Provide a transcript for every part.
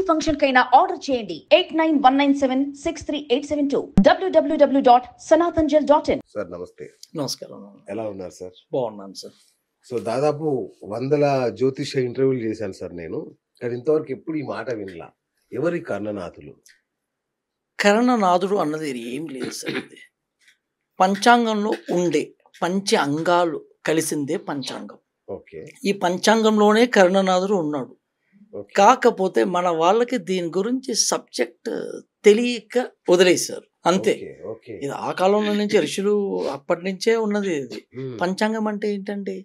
Function కైనా order చేయండి 8919763872 www.sanatanjal.in. Sir నమస్తే. నమస్కారం. ఎలా ఉన్నారు సార్? బాగున్నాను సార్. సో దాదాపు 100 జ్యోతిష ఇంటర్వ్యూలు చేశాను సార్ నేను. కానీ ఇంతవరకు ఎప్పుడు ఈ మాట వినలా. ఎవరి కర్ణనాథులు? కర్ణనాథుడు అన్నది ఏం లేదు సార్. ఇది పంచాంగంలో ఉండే పంచ అంగాలు కలిసిందే పంచాంగం. ఓకే. ఈ పంచాంగంలోనే కర్ణనాథుడు ఉన్నాడు. కాకపోతే మన వాళ్ళకి దీని గురించి సబ్జెక్ట్ తెలియక వదిలేశారు అంతే. ఇది ఆ కాలంలో నుంచి ఋషులు అప్పటి నుంచే ఉన్నది. ఇది పంచాంగం అంటే ఏంటండి?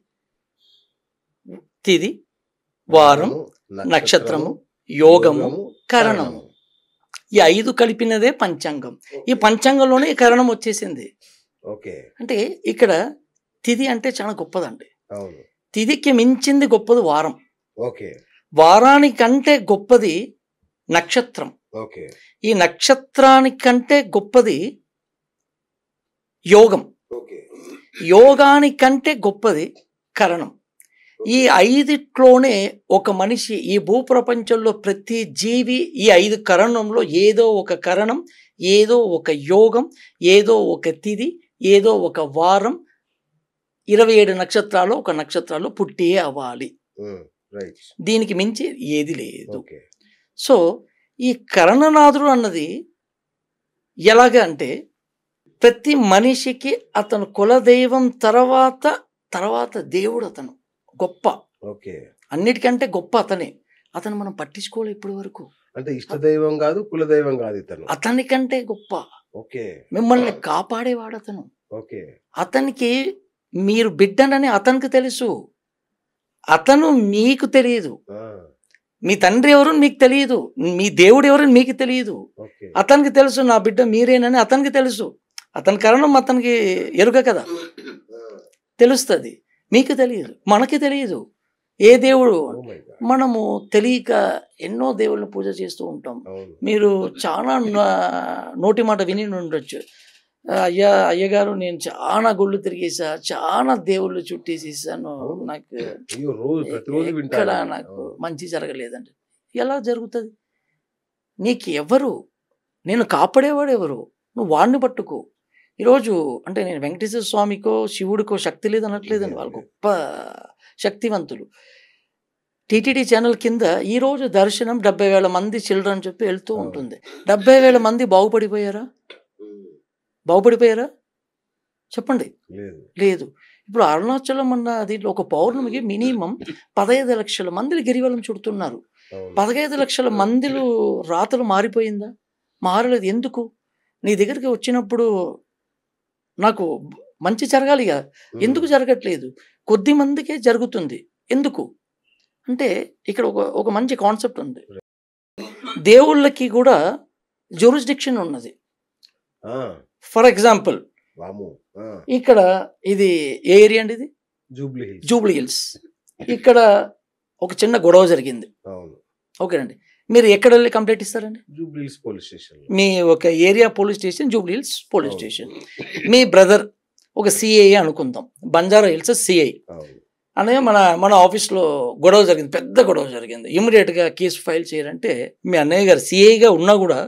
తిది, వారం, నక్షత్రము, యోగము, కరణము, ఈ 5 కలిపినదే పంచాంగం. ఈ పంచాంగంలోనే ఈ కరణం వచ్చేసింది. అంటే ఇక్కడ తిది అంటే చాలా గొప్పదండి. తిదికి మించింది గొప్పది వారం. వారానికంటే గొప్పది నక్షత్రం. ఈ నక్షత్రానికంటే గొప్పది యోగం. యోగానికంటే గొప్పది కరణం. ఈ 5ట్లోనే ఒక మనిషి, ఈ భూప్రపంచంలో ప్రతి జీవి ఈ 5 కరణంలో ఏదో ఒక కరణం, ఏదో ఒక యోగం, ఏదో ఒక తిథి, ఏదో ఒక వారం, 27 నక్షత్రాలు ఒక నక్షత్రాలు పుట్టే అవ్వాలి. దీనికి మించి ఏది లేదు. సో ఈ కర్ణనాథుడు అన్నది ఎలాగ అంటే ప్రతి మనిషికి అతను కులదైవం తర్వాత దేవుడు అతను గొప్ప. అన్నిటికంటే గొప్ప అతనే. అతను మనం పట్టించుకోవాలి ఇప్పటి వరకు. అంటే ఇష్టదైవం కాదు, కులదైవం కాదు, అతనికంటే గొప్ప. మిమ్మల్ని కాపాడేవాడు అతను. అతనికి మీరు బిడ్డనని అతనికి తెలుసు, అతను మీకు తెలియదు. మీ తండ్రి ఎవరు మీకు తెలియదు, మీ దేవుడు ఎవరు మీకు తెలియదు. అతనికి తెలుసు నా బిడ్డ మీరేనని అతనికి తెలుసు. అతని కారణం అతనికి ఎరుక కదా, తెలుస్తుంది. మీకు తెలియదు, మనకి తెలియదు. ఏ దేవుడు మనము తెలియక ఎన్నో దేవుళ్ళని పూజ చేస్తూ ఉంటాం. మీరు చాలా నోటి మాట విని ఉండొచ్చు, అయ్యగారు నేను చాలా గుళ్ళు తిరిగేసా, చాలా దేవుళ్ళు చుట్టేసేసాను, నాకు ఇక్కడ నాకు మంచి జరగలేదండి. ఎలా జరుగుతుంది? నీకు ఎవరు? నేను కాపాడేవాడు ఎవరు? నువ్వు వాడిని పట్టుకో. ఈరోజు అంటే నేను వెంకటేశ్వర స్వామికో శివుడికో శక్తి లేదు అనట్లేదండి, వాళ్ళు గొప్ప శక్తివంతులు. టీటీడీ ఛానల్ కింద ఈరోజు దర్శనం 70,000 మంది చిల్డ్రన్ చెప్పి వెళ్తూ ఉంటుంది. 70,000 మంది బాగుపడిపోయారా? చెప్పండి. లేదు. ఇప్పుడు అరుణాచలం అన్న దీంట్లో ఒక పౌర్ణమికి మినిమం 15 లక్షల మందిని గిరివలం చుడుతున్నారు. 15 లక్షల మందిలో రాతలు మారిపోయిందా? మారలేదు. ఎందుకు? నీ దగ్గరికి వచ్చినప్పుడు నాకు మంచి జరగాలి కదా, ఎందుకు జరగట్లేదు? కొద్ది మందికే జరుగుతుంది. ఎందుకు అంటే ఇక్కడ ఒక మంచి కాన్సెప్ట్ ఉంది. దేవుళ్ళకి కూడా జ్యూరిస్డిక్షన్ ఉన్నది. ఫర్ ఎగ్జాంపుల్ ఇక్కడ ఇది ఏ ఏరియా అండి? ఇది జూబ్లీ హిల్స్. ఇక్కడ ఒక చిన్న గొడవ జరిగింది. ఓకేనండి, మీరు ఎక్కడ వెళ్ళి కంప్లైంట్ ఇస్తారండి? Jubilee Hills police station. మీ ఒక area police station Jubilee Hills police station. మీ బ్రదర్ ఒక సిఐ అనుకుందాం, బంజారా హిల్స్ సిఐ అనే మన ఆఫీస్లో గొడవ జరిగింది, పెద్ద గొడవ జరిగింది. ఇమ్మీడియట్గా కేసు ఫైల్ చేయాలంటే మీ అన్నయ్య గారు సిఐగా ఉన్నా కూడా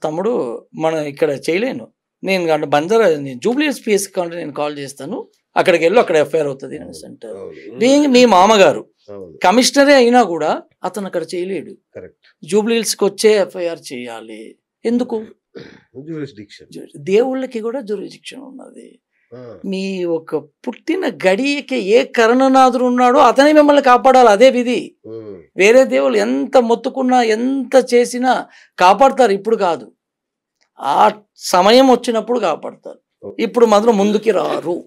తమ్ముడు మనం ఇక్కడ చేయలేను, నేను బంజారా జూబ్లీ హిల్స్ పిఎస్ కావాలంటే నేను కాల్ చేస్తాను, అక్కడికి వెళ్ళి అక్కడ ఎఫ్ఐఆర్ అవుతుంది అని అంటారు. బీయింగ్ మీ మామగారు కమిషనరే అయినా కూడా అతను అక్కడ చేయలేడు. జూబ్లీ హిల్స్కి వచ్చే ఎఫ్ఐఆర్ చేయాలి. ఎందుకు? దేవుళ్ళకి కూడా జ్యూరిస్డిక్షన్ ఉన్నది. మీ ఒక పుట్టిన గడియకి ఏ కర్ణనాథుడు ఉన్నాడో అతనే మిమ్మల్ని కాపాడాలి. అదే విధి. వేరే దేవుళ్ళు ఎంత మొత్తుకున్నా ఎంత చేసినా కాపాడతారు, ఇప్పుడు కాదు. ఆ సమయం వచ్చినప్పుడు కాపాడతారు, ఇప్పుడు మాత్రం ముందుకి రారు.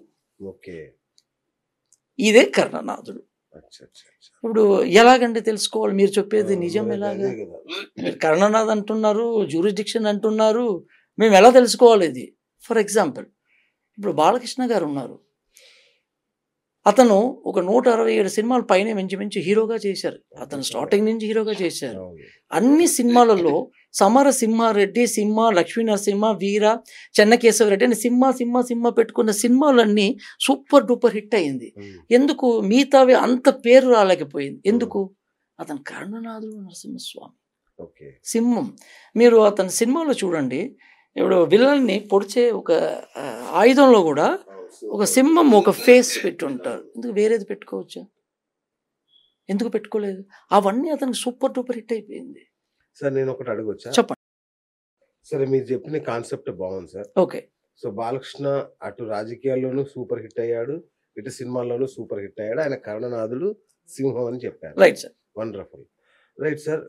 ఇదే కర్ణనాథుడు. ఇప్పుడు ఎలాగంటే తెలుసుకోవాలి? మీరు చెప్పేది నిజం ఎలాగా? మీరు కర్ణనాథ్ అంటున్నారు, జ్యూరిస్డిక్షన్ అంటున్నారు, మేము ఎలా తెలుసుకోవాలి ఇది? ఫర్ ఎగ్జాంపుల్ ఇప్పుడు బాలకృష్ణ గారు ఉన్నారు, అతను ఒక 167 సినిమాలు పైన మించి హీరోగా చేశారు. అతను స్టార్టింగ్ నుంచి హీరోగా చేశారు. అన్ని సినిమాలలో సమర సింహారెడ్డి, సింహ, లక్ష్మీ నరసింహ, వీర, చెన్నకేశవరెడ్డి అని సింహ పెట్టుకున్న సినిమాలన్నీ సూపర్ డూపర్ హిట్ అయింది. ఎందుకు? మిగతావి అంత పేరు రాలేకపోయింది. ఎందుకు? అతను కరుణనాథుడు నరసింహస్వామి. ఓకే. సింహం. మీరు అతని సినిమాలో చూడండి, ఇప్పుడు విలన్ని పొడిచే ఒక ఆయుధంలో కూడా ఒక సింహం ఒక ఫేస్ పెట్టి ఉంటారు. ఎందుకు వేరేది పెట్టుకోవచ్చా? ఎందుకు పెట్టుకోలేదు? అవన్నీ అతనికి సూపర్ డూపర్ హిట్ అయిపోయింది. సార్ నేను ఒకటి అడగొచ్చా? చెప్పండి. సరే మీరు చెప్పిన కాన్సెప్ట్ బాగుంది సార్. ఓకే. సో బాలకృష్ణ అటు రాజకీయాల్లోనూ సూపర్ హిట్ అయ్యాడు, ఇటు సినిమాల్లోనూ సూపర్ హిట్ అయ్యాడు. ఆయన కరుణనాథుడు, సింహం అని చెప్పారు. Right sir. Wonderful. Right sir.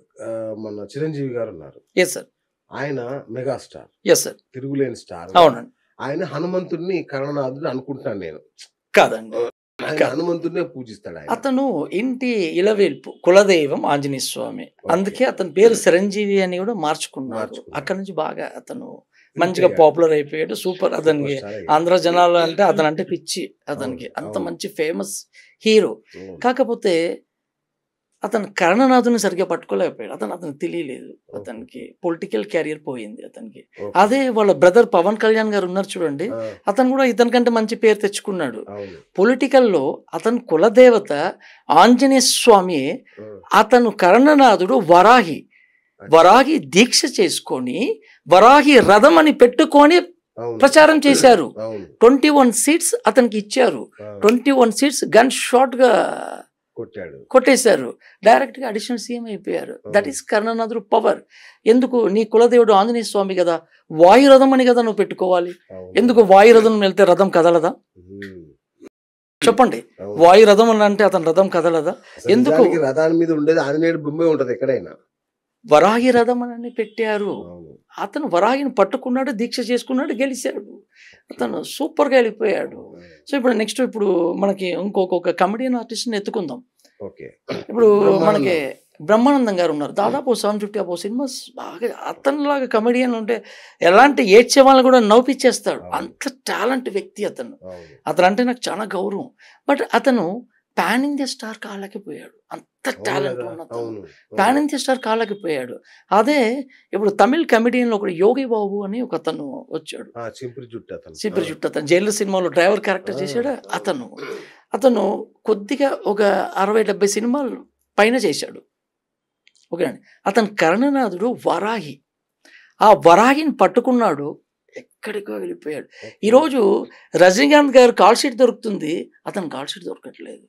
మన చిరంజీవి గారు ఉన్నారు. Yes sir. ఆయన మెగాస్టార్, ఎస్ సార్. తిరుగులేని స్టార్. అవునండి. ఆయన హనుమంతుడిని కరుణనాథుడు అనుకుంటాను నేను. కాదండి, ఆయన హనుమంతుడినే పూజిస్తాడు. ఆయన అతను ఇంటి ఇలవేల్పు కులదైవం ఆంజనేయ స్వామి. అందుకే అతని పేరు చిరంజీవి అని కూడా మార్చుకున్నాడు. అక్కడ నుంచి బాగా అతను మంచిగా పాపులర్ అయిపోయాడు. సూపర్. అతనికి ఆంధ్ర జనాలు అంటే అతను అంటే పిచ్చి. అతనికి అంత మంచి ఫేమస్ హీరో. కాకపోతే అతను కరుణనాథుని సరిగ్గా పట్టుకోలేకపోయాడు. అతనికి తెలియలేదు. అతనికి పొలిటికల్ క్యారియర్ పోయింది అతనికి. అదే వాళ్ళ బ్రదర్ పవన్ కళ్యాణ్ గారు ఉన్నారు చూడండి, అతను కూడా ఇతనికంటే మంచి పేరు తెచ్చుకున్నాడు. పొలిటికల్లో అతని కులదేవత ఆంజనేయ స్వామి. అతను కరుణనాథుడు వరాహి దీక్ష చేసుకొని వరాహి రథం అని పెట్టుకొని ప్రచారం చేశారు. 21 సీట్స్ అతనికి ఇచ్చారు. 21 సీట్స్ గన్ షాట్ గా కొట్టేశారు. డైరెక్ట్ గా అడిషనల్ సీఎం అయిపోయారు. దట్ ఈస్ కరుణనాథుడు పవర్. ఎందుకు? నీ కులదేవుడు ఆంజనేయ స్వామి కదా, వాయురథం అని కదా నువ్వు పెట్టుకోవాలి. ఎందుకు వాయురథం వెళ్తే రథం కదలదా? చెప్పండి. వాయురథం అని అంటే అతని రథం కదలదా? ఎందుకు? రథాన్ని మీద ఉండేది ఆంజనేయుడు బొమ్మే ఉంటది ఎక్కడైనా. వరాహి రథం అని పెట్టారు. అతను వరాహిని పట్టుకున్నాడు, దీక్ష చేసుకున్నాడు, గెలిచాడు. అతను సూపర్ గా వెళ్ళిపోయాడు. సో ఇప్పుడు నెక్స్ట్ ఇప్పుడు మనకి ఇంకొక కమెడియన్ ఆర్టిస్ట్ ఎత్తుకుందాం. ఇప్పుడు మనకి బ్రహ్మానందం గారు ఉన్నారు. దాదాపు 750 అబౌ సినిమాస్. బాగా అతనిలాగా కమెడియన్ ఉంటే ఎలాంటి ఏడ్చే వాళ్ళని కూడా నవ్విచ్చేస్తాడు. అంత టాలెంట్ వ్యక్తి అతను. అతను అంటే నాకు చాలా గౌరవం. బట్ అతను పాన్ ఇండియా స్టార్ కాలేకపోయాడు. అంత టాలెంట్ ఉన్న పాన్ ఇండియా స్టార్ కాలేకపోయాడు. అదే ఇప్పుడు తమిళ్ కమెడియన్ లో ఒకటి యోగి బాబు అని ఒక అతను వచ్చాడు. చింపిరి జుట్టు అతను జైలు సినిమాలో డ్రైవర్ క్యారెక్టర్ చేశాడు. అతను కొద్దిగా ఒక 60-70 సినిమాలు పైన చేశాడు. ఓకే అండి. అతను కరుణనాథుడు వరాహి. ఆ వరాహిని పట్టుకున్నాడు, ఎక్కడికో వెళ్ళిపోయాడు. ఈరోజు రజనీకాంత్ గారు కాల్ షీట్ దొరుకుతుంది, అతను కాల్ షీట్ దొరకట్లేదు.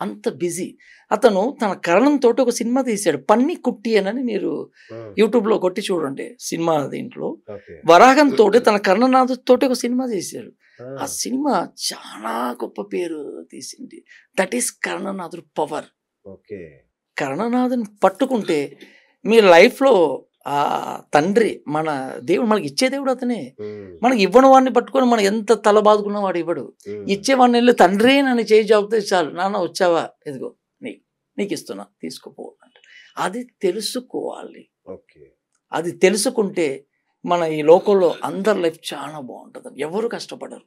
అంత బిజీ. అతను తన కరణంతో ఒక సినిమా తీశాడు, పన్ని కుట్టి అని. మీరు యూట్యూబ్ లో కొట్టి చూడండి సినిమా. దీంట్లో వరాహంతో తన కరుణనాథుతో ఒక సినిమా తీశాడు. ఆ సినిమా చాలా గొప్ప పేరు తీసింది. దట్ ఈస్ కరుణనాథుడు పవర్. కరుణనాథుని పట్టుకుంటే మీ లైఫ్ లో ఆ తండ్రి, మన దేవుడు, మనకి ఇచ్చే దేవుడు అతనే. మనకి ఇవ్వని వాడిని పట్టుకొని మనం ఎంత తల బాదుకున్నా వాడు ఇవ్వడు. ఇచ్చేవాడిని వెళ్ళి తండ్రి నన్ను చేయి జాబితే చాలు, నాన్న వచ్చావా, ఇదిగో నీకు ఇస్తున్నా, తీసుకోపో అంటే. అది తెలుసుకోవాలి. అది తెలుసుకుంటే మన ఈ లోకంలో అందరి లైఫ్ చాలా బాగుంటుంది. ఎవరు కష్టపడరు.